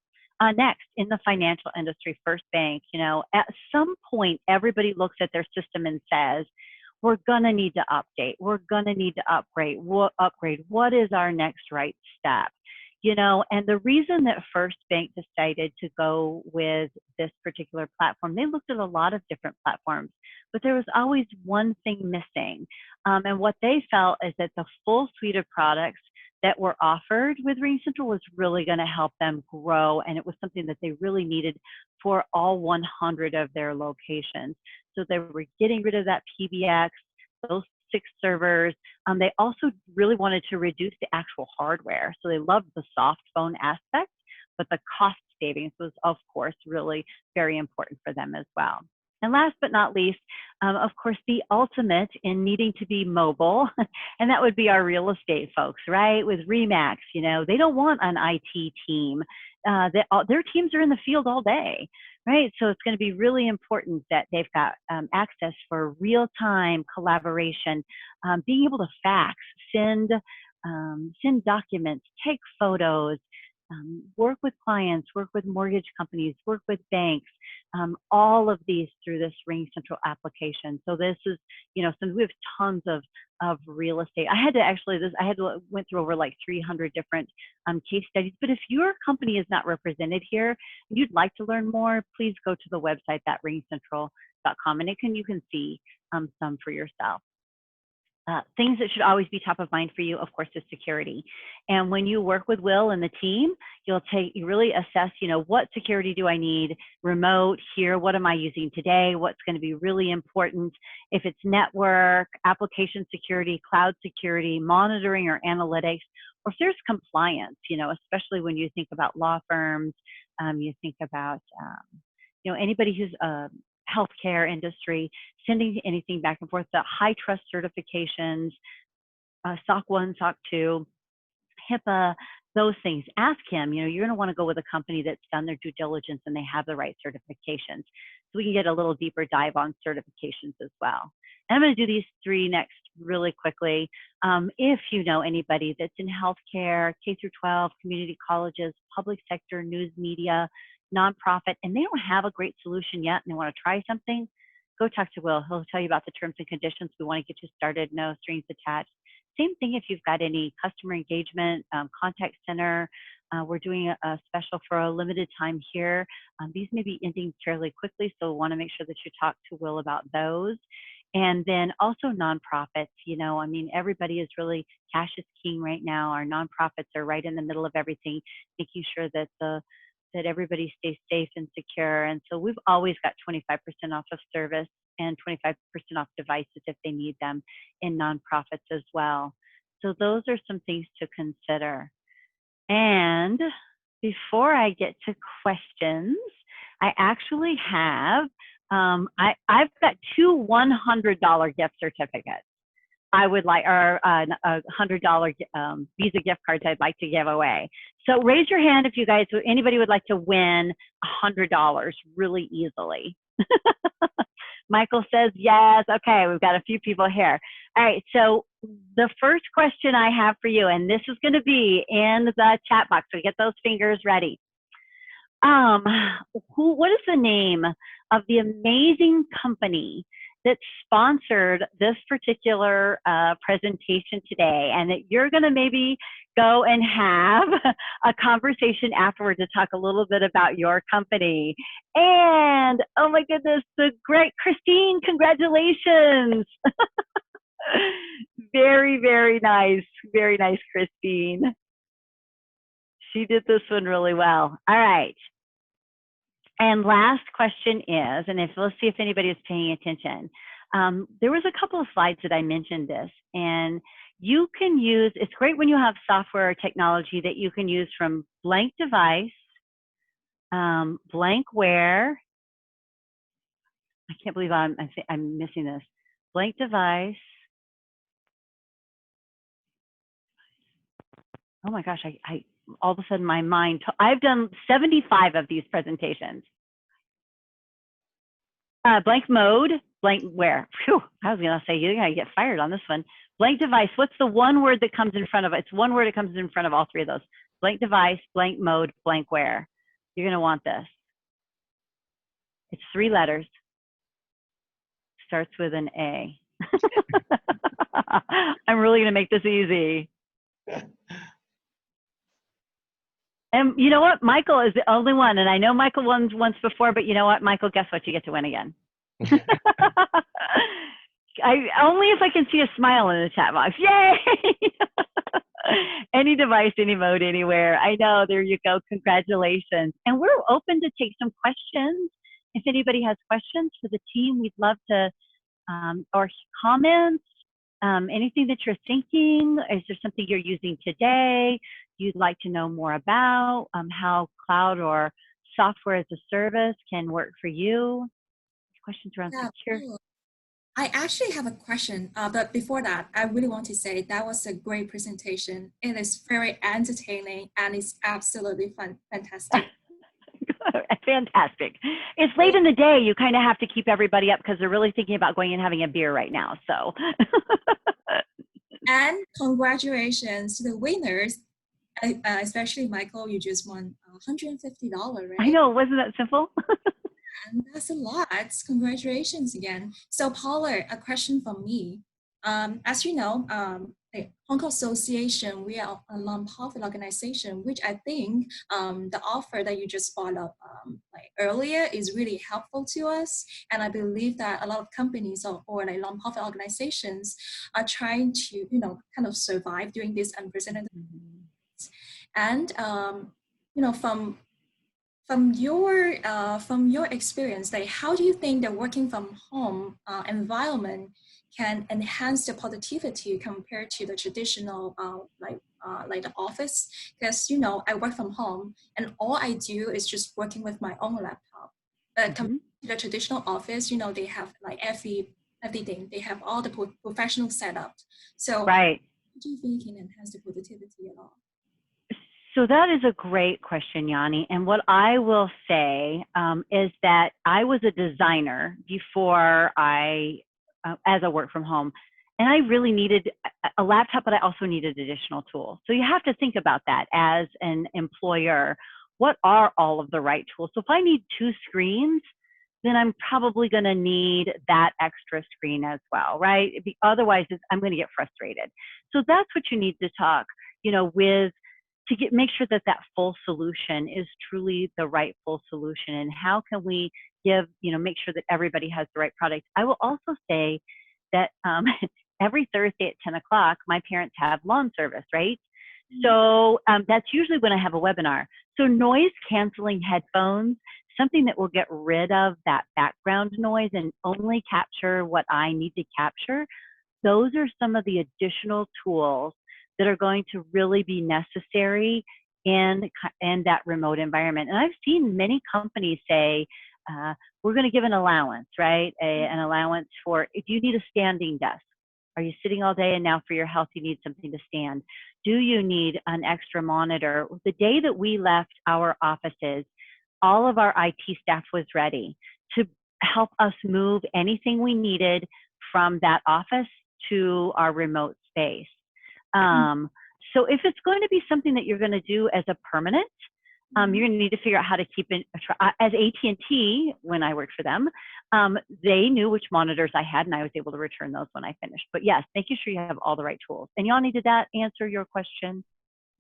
Next, in the financial industry, First Bank, you know, at some point, everybody looks at their system and says, we're going to need to update. We're going to need to upgrade. What is our next right step? You know, and the reason that First Bank decided to go with this particular platform, they looked at a lot of different platforms, but there was always one thing missing. And what they felt is that the full suite of products that were offered with RingCentral was really going to help them grow, and it was something that they really needed for all 100 of their locations. So they were getting rid of that PBX, those 6 servers. They also really wanted to reduce the actual hardware. So they loved the soft phone aspect, but the cost savings was, of course, really very important for them as well. And last but not least, of course, the ultimate in needing to be mobile, and that would be our real estate folks, right? With RE/MAX, you know, they don't want an IT team. Their teams are in the field all day, right? So it's going to be really important that they've got access for real-time collaboration, being able to fax, send documents, take photos, work with clients, work with mortgage companies, work with banks, all of these through this RingCentral application. So this is, you know, since we have tons of real estate, went through over like 300 different case studies. But if your company is not represented here, and you'd like to learn more, please go to the website, thatringcentral.com, and you can see some for yourself. Things that should always be top of mind for you, of course, is security. And when you work with Will and the team, you really assess, you know, what security do I need remote here? What am I using today? What's going to be really important? If it's network, application security, cloud security, monitoring or analytics, or if there's compliance, you know, especially when you think about law firms, you think about, you know, anybody who's healthcare industry, sending anything back and forth, the high trust certifications, SOC 1, SOC 2, HIPAA, those things. Ask him, you know, you're going to want to go with a company that's done their due diligence and they have the right certifications. So we can get a little deeper dive on certifications as well. And I'm going to do these 3 next really quickly. If you know anybody that's in healthcare, K through 12, community colleges, public sector, news media, nonprofit, and they don't have a great solution yet and they want to try something, go talk to Will. He'll tell you about the terms and conditions. We want to get you started, no strings attached. Same thing if you've got any customer engagement, contact center. We're doing a special for a limited time here. These may be ending fairly quickly, so we want to make sure that you talk to Will about those. And then also nonprofits, you know, I mean, everybody is really, cash is king right now. Our nonprofits are right in the middle of everything, making sure that that everybody stays safe and secure. And so we've always got 25% off of service and 25% off devices if they need them in nonprofits as well. So those are some things to consider. And before I get to questions, I actually have, I've got 2 $100 gift certificates. I would like, or a $100 Visa gift cards I'd like to give away. So raise your hand if you guys, anybody would like to win $100 really easily. Michael says yes. Okay, we've got a few people here. All right, so the first question I have for you, and this is going to be in the chat box, so get those fingers ready. What is the name of the amazing company that sponsored this particular presentation today, and that you're going to maybe go and have a conversation afterward to talk a little bit about your company. And oh my goodness, the great Christine, congratulations. Very, very nice, Christine. She did this one really well. All right. And last question is, and let's see if anybody is paying attention. There was a couple of slides that I mentioned this, and you can use, it's great when you have software or technology that you can use from blank device, blankware. I can't believe I'm missing this. Blank device. Oh my gosh, I all of a sudden my mind, I've done 75 of these presentations. Blank mode, blankware. Phew, I was gonna say, you're gonna get fired on this one. Blank device, what's the one word that comes in front of it? It's one word that comes in front of all three of those. Blank device, blank mode, blankware. You're gonna want this. It's 3 letters. Starts with an A. I'm really gonna make this easy. And you know what? Michael is the only one, and I know Michael won once before, but you know what, Michael, guess what? You get to win again. Only if I can see a smile in the chat box. Yay! Any device, any mode, anywhere. I know, there you go. Congratulations. And we're open to take some questions. If anybody has questions for the team, we'd love to, or comments, anything that you're thinking. Is there something you're using today you'd like to know more about, how cloud or software as a service can work for you? Questions around security? I actually have a question, but before that, I really want to say that was a great presentation. It is very entertaining and it's absolutely fantastic. Fantastic. It's late in the day. You kind of have to keep everybody up because they're really thinking about going and having a beer right now. So, and congratulations to the winners, especially Michael. You just won $150, right? I know, wasn't that simple? And that's a lot. Congratulations again. So Paula, a question from me. As you know, the Hong Kong Association, we are a nonprofit organization, which I think the offer that you just brought up like earlier is really helpful to us. And I believe that a lot of companies or like nonprofit organizations are trying to, you know, kind of survive during this unprecedented. And you know, from your experience, like how do you think the working from home environment can enhance the productivity compared to the traditional like the office? Because you know, I work from home and all I do is just working with my own laptop. Compared to the traditional office, you know, they have like everything. They have all the professional setup. So right. Do you think it can enhance the productivity at all? So that is a great question, Yanni. And what I will say is that I was a designer before as a work from home, and I really needed a laptop, but I also needed additional tools. So you have to think about that as an employer. What are all of the right tools? So if I need 2 screens, then I'm probably going to need that extra screen as well, right? Otherwise, I'm going to get frustrated. So that's what you need to talk, you know, with, to make sure that that full solution is truly the right full solution, and how can we give, you know, make sure that everybody has the right product. I will also say that every Thursday at 10 o'clock, my parents have lawn service, right? So that's usually when I have a webinar. So noise canceling headphones, something that will get rid of that background noise and only capture what I need to capture. Those are some of the additional tools that are going to really be necessary in that remote environment. And I've seen many companies say, we're going to give an allowance, right? An allowance for, if you need a standing desk, are you sitting all day and now for your health you need something to stand? Do you need an extra monitor? The day that we left our offices, all of our IT staff was ready to help us move anything we needed from that office to our remote space. So if it's going to be something that you're going to do as a permanent, You're going to need to figure out how to keep it. As AT&T, when I worked for them, they knew which monitors I had, and I was able to return those when I finished. But yes, making sure you have all the right tools. And Yanni, did that answer your question?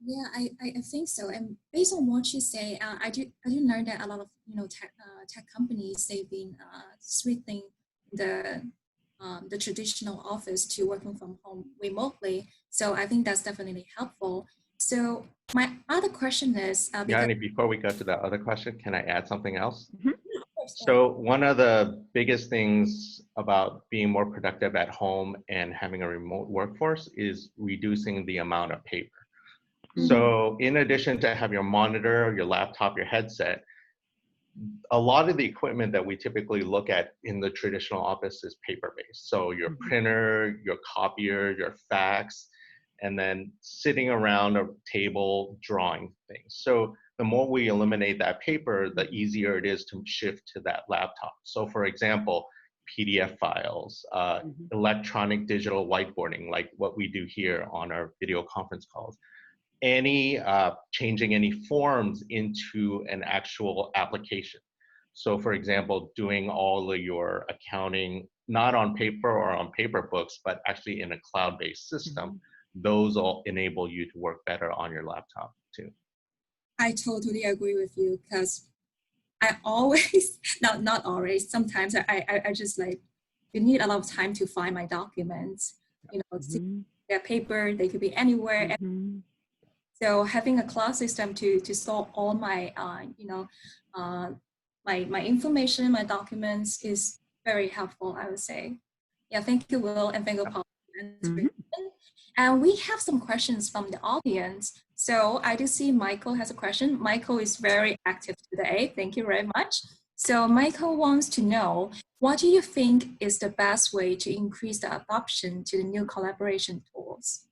Yeah, I think so. And based on what you say, I do learn that a lot of tech companies, they've been switching the traditional office to working from home remotely. So I think that's definitely helpful. So my other question is, Yanni, before we go to that other question, can I add something else? Mm-hmm. So one of the biggest things about being more productive at home and having a remote workforce is reducing the amount of paper. Mm-hmm. So in addition to have your monitor, your laptop, your headset, a lot of the equipment that we typically look at in the traditional office is paper-based. So your Mm-hmm. printer, your copier, your fax, and then sitting around a table drawing things. So the more we eliminate that paper, the easier it is to shift to that laptop. So for example, PDF files, electronic digital whiteboarding, like what we do here on our video conference calls, changing any forms into an actual application. So for example, doing all of your accounting, not on paper or on paper books, but actually in a cloud-based system, those all enable you to work better on your laptop too. I totally agree with you, because I always, not always, sometimes I just like, you need a lot of time to find my documents, they're paper, they could be anywhere. So having a cloud system to store all my, my information, my documents is very helpful, I would say. Yeah, thank you, Will, and thank you, Paula. And we have some questions from the audience. So I do see Michael has a question. Michael is very active today. Thank you very much. So Michael wants to know, what do you think is the best way to increase the adoption to the new collaboration tools?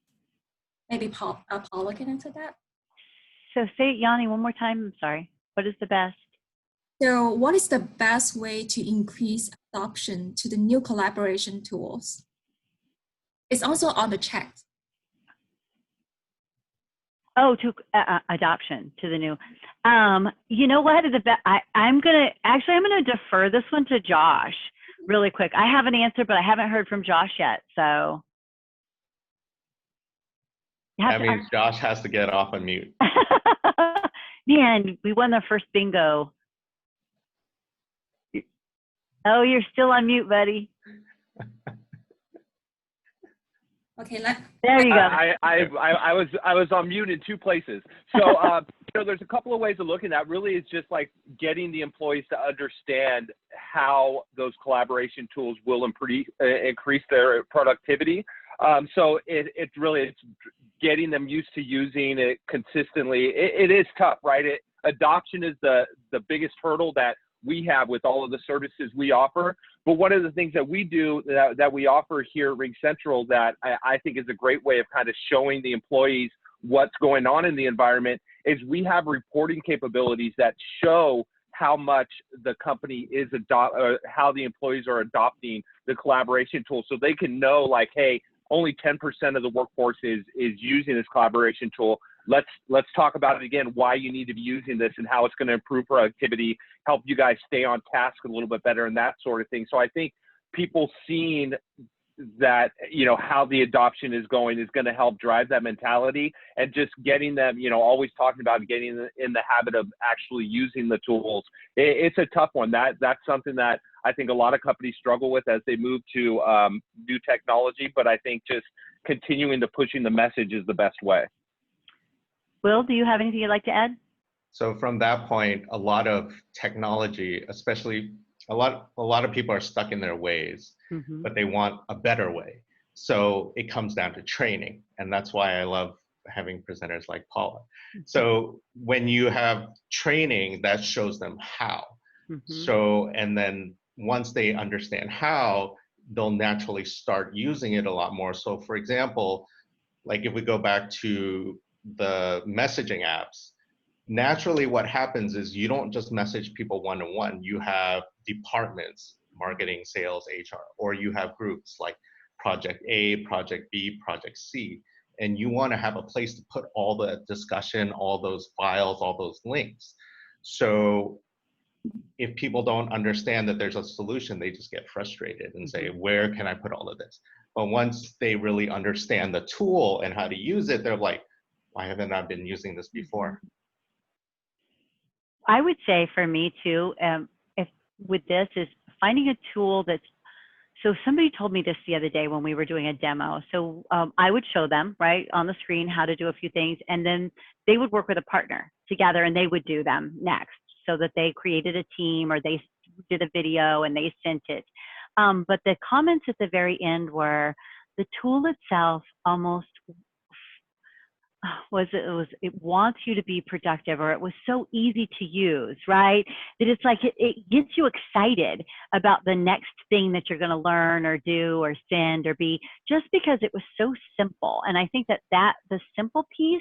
Maybe Paula can answer that. So say it, Yanni, one more time. I'm sorry. What is the best? So what is the best way to increase adoption to the new collaboration tools? It's also on the chat. Oh, to adoption to the new. You know what? I'm gonna defer this one to Josh really quick. I have an answer, but I haven't heard from Josh yet. So that means Josh has to get off on mute. Man, we won the first bingo. Oh, you're still on mute, buddy. Okay, there you go. I was on mute in two places. So there's a couple of ways of looking at it. Really, it's just like getting the employees to understand how those collaboration tools will increase their productivity. So it's getting them used to using it consistently. It is tough, right? Adoption is the biggest hurdle that we have with all of the services we offer. But one of the things that we do that we offer here at RingCentral that I think is a great way of kind of showing the employees what's going on in the environment is we have reporting capabilities that show how much the company is how the employees are adopting the collaboration tool, so they can know, like, hey, only 10% of the workforce is using this collaboration tool. Let's talk about it again, why you need to be using this and how it's going to improve productivity, help you guys stay on task a little bit better, and that sort of thing. So I think people seeing that, how the adoption is going to help drive that mentality, and just getting them, always talking about getting in the habit of actually using the tools. It's a tough one. That's something that I think a lot of companies struggle with as they move to new technology, but I think just continuing to pushing the message is the best way. Will, do you have anything you'd like to add? So from that point, a lot of technology, especially a lot of people are stuck in their ways, but they want a better way. So it comes down to training. And that's why I love having presenters like Paula. So when you have training, that shows them how. So, and then once they understand how, they'll naturally start using it a lot more. So for example, like if we go back to the messaging apps, naturally what happens is you don't just message people one-on-one. You have departments, marketing, sales, HR, or you have groups like Project A, Project B, Project C. and you want to have a place to put all the discussion, all those files, all those links. So if people don't understand that there's a solution, they just get frustrated and say, where can I put all of this? But once they really understand the tool and how to use it, they're like, why haven't I been using this before? I would say for me too, if with this is finding a tool that's, so somebody told me this the other day when we were doing a demo. So I would show them right on the screen how to do a few things, and then they would work with a partner together and they would do them next, so that they created a team or they did a video and they sent it. But the comments at the very end were the tool itself almost it wants you to be productive, or it was so easy to use, right? That it's like it gets you excited about the next thing that you're going to learn or do or send or be, just because it was so simple. And I think that the simple piece,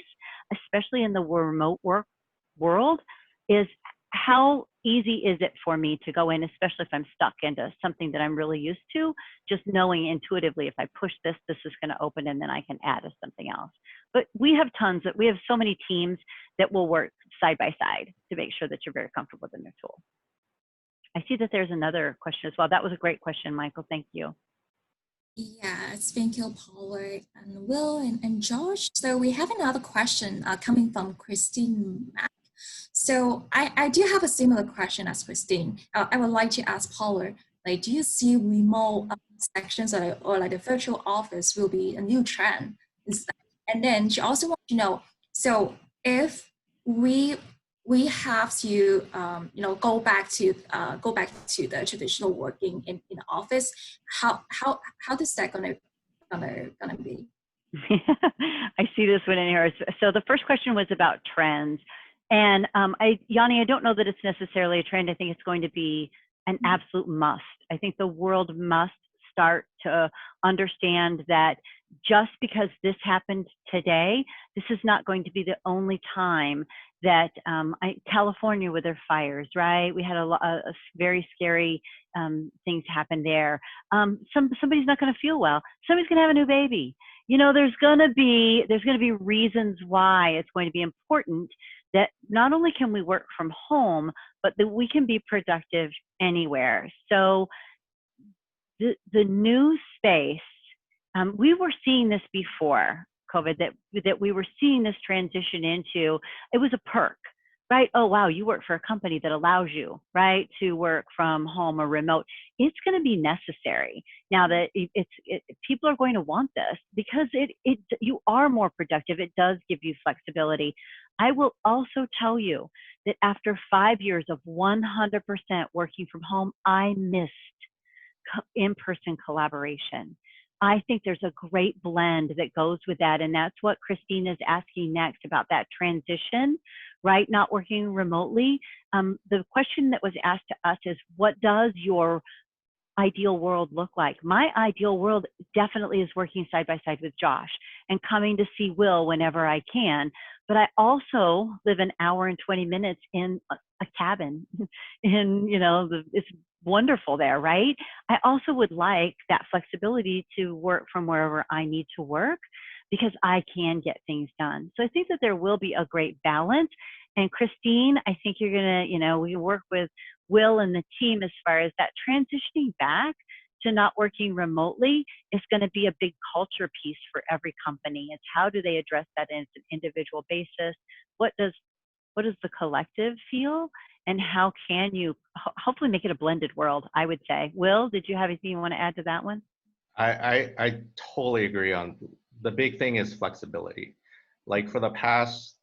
especially in the remote work world, is how easy is it for me to go in, especially if I'm stuck into something that I'm really used to, just knowing intuitively if I push this, this is going to open and then I can add something else. But we have so many teams that will work side by side to make sure that you're very comfortable with their tool. I see that there's another question as well. That was a great question, Michael. Thank you. Yes, thank you, Paula and Will and Josh. So we have another question coming from Christine Mack. So I do have a similar question as Christine. I would like to ask Paula, like, do you see remote sections or like the virtual office will be a new trend? And then she also wants to know, so if we have to go back to the traditional working in the office, how is that gonna be? I see this one in here. So the first question was about trends. And Yanni, I don't know that it's necessarily a trend. I think it's going to be an absolute must. I think the world must start to understand that just because this happened today, this is not going to be the only time that California with their fires, right? We had a very scary things happen there. Somebody's not going to feel well. Somebody's going to have a new baby. You know, there's going to be reasons why it's going to be important that not only can we work from home, but that we can be productive anywhere. So the new space, we were seeing this before COVID, that we were seeing this transition into, it was a perk, right? Oh, wow, you work for a company that allows you, right, to work from home or remote. It's going to be necessary now that people are going to want this, because you are more productive. It does give you flexibility. I will also tell you that after 5 years of 100% working from home, I missed in-person collaboration. I think there's a great blend that goes with that. And that's what Christine is asking next about that transition, right? Not working remotely. The question that was asked to us is, what does your ideal world look like? My ideal world definitely is working side by side with Josh and coming to see Will whenever I can. But I also live an hour and 20 minutes in a cabin in, it's wonderful there, right? I also would like that flexibility to work from wherever I need to work, because I can get things done. So I think that there will be a great balance. And Christine, I think you're gonna, we work with Will and the team as far as that transitioning back to not working remotely is going to be a big culture piece for every company. It's how do they address that in an individual basis? What does the collective feel? And how can you hopefully make it a blended world, I would say. Will, did you have anything you want to add to that one? I totally agree on the big thing is flexibility. Like for the past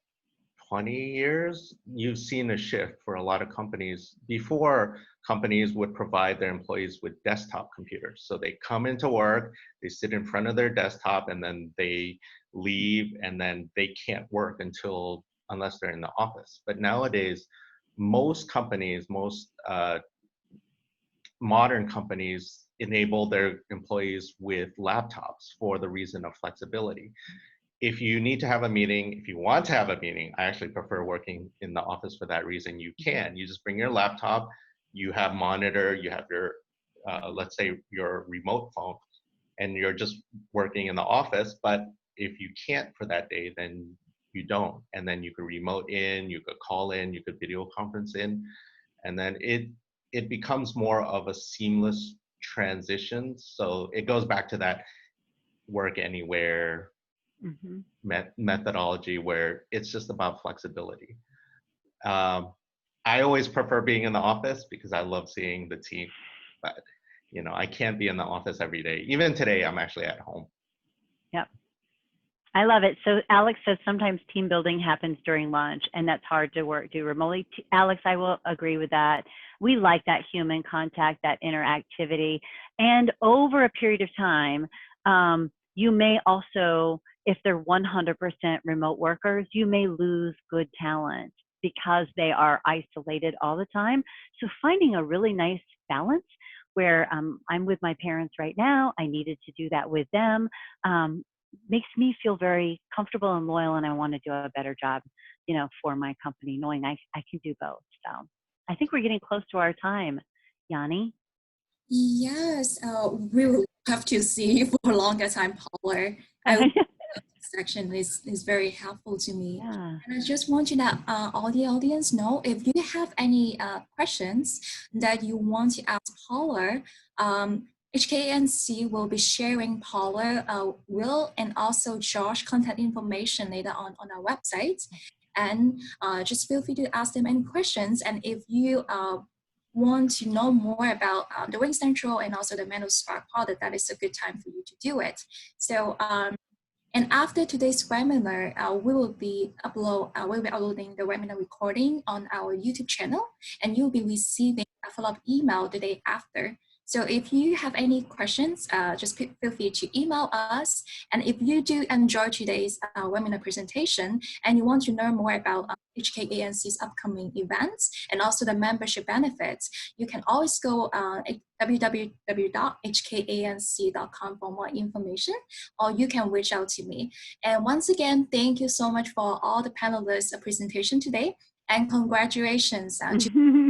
20 years, you've seen a shift for a lot of companies. Before, companies would provide their employees with desktop computers. So they come into work, they sit in front of their desktop, and then they leave, and then they can't work unless they're in the office. But nowadays, most companies, most modern companies enable their employees with laptops for the reason of flexibility. If you need to have a meeting, if you want to have a meeting, I actually prefer working in the office for that reason. You can. You just bring your laptop, you have monitor, you have your, let's say your remote phone, and you're just working in the office. But if you can't for that day, then you don't. And then you could remote in, you could call in, you could video conference in, and then it becomes more of a seamless transition. So it goes back to that work anywhere methodology where it's just about flexibility. I always prefer being in the office because I love seeing the team, but you know, I can't be in the office every day. Even today, I'm actually at home. Yep. I love it. So Alex says sometimes team building happens during lunch, and that's hard to do remotely. Alex, I will agree with that. We like that human contact, that interactivity. And over a period of time, you may also, if they're 100% remote workers, you may lose good talent because they are isolated all the time. So finding a really nice balance where I'm with my parents right now, I needed to do that with them, makes me feel very comfortable and loyal, and I want to do a better job, you know, for my company, knowing I can do both. So I think we're getting close to our time, Yanni. Yes, we will have to see for a longer time, Paula. Section is very helpful to me. Yeah. And I just want you to all the audience know, if you have any questions that you want to ask Paula, HKANC will be sharing Paula, Will, and also Josh contact information later on our website. And just feel free to ask them any questions. And if you want to know more about the RingCentral and also the Menlo Spark product, that is a good time for you to do it. So, and after today's webinar, we will be uploading the webinar recording on our YouTube channel, and you'll be receiving a follow-up email the day after. So if you have any questions, just feel free to email us. And if you do enjoy today's webinar presentation and you want to learn more about HKANC's upcoming events and also the membership benefits, you can always go www.hkanc.com for more information, or you can reach out to me. And once again, thank you so much for all the panelists' presentation today, and congratulations to